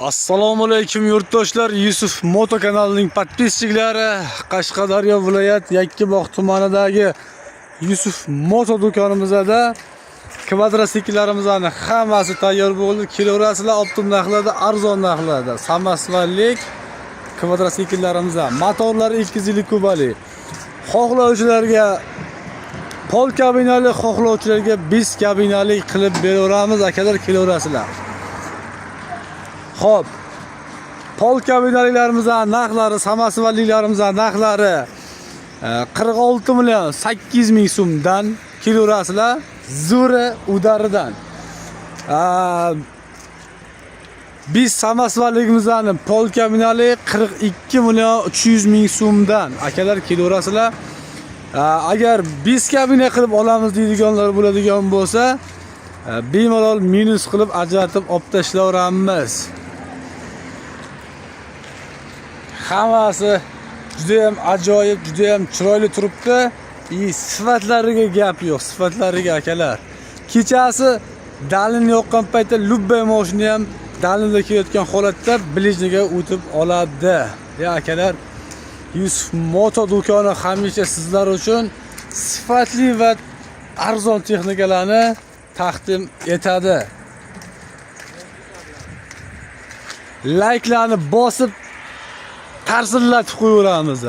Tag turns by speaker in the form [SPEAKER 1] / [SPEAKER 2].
[SPEAKER 1] Assalomu alaykum yurtdoshlar. Yusuf Moto kanalining podpischiklari, Qashqadaryo viloyat Yakkabog' tumanidagi Yusuf Moto do'konimizda kvadrotsikllarimizni hammasi tayyor bo'ldi. Kilogrammlar optim narxlarda, arzon narxlarda. Samasvallik kvadrotsikillarimiz, motorlari 200 kubali. Xohlovchilarga pol kabinali, xohlovchilarga bis kabinali qilib beraveramiz akalar, kilogrammlar. Xo'p, pol kabinaliklarimizning narxlari, samasvalliklarimizning narxlari 46 million 800 ming so'mdan kilogrammlar Zura udaridan. Biz samasvalligimizning pol kabinali 42 million 300 ming so'mdan akalar, kilogrammlar. Agar biz kabina qilib olamiz deydiganlar bo'ladigan bo'lsa, bemalol minus qilib ajratib olib tashlayveramiz. Hammasi juda ham ajoyib, juda ham chiroyli turibdi. Sifatlariga gap yo'q, sifatlariga akalar. Kechasi dalin yoqqan paytda lubbay mashina ham dalinda kelayotgan holatda blижнega o'tib oladi. Akalar, Yusuf Moto do'koni hamisha sizlar uchun sifatli va arzon texnikalarni taqdim etadi. Like'larni bosib tarsillatib qo'yaveramiz.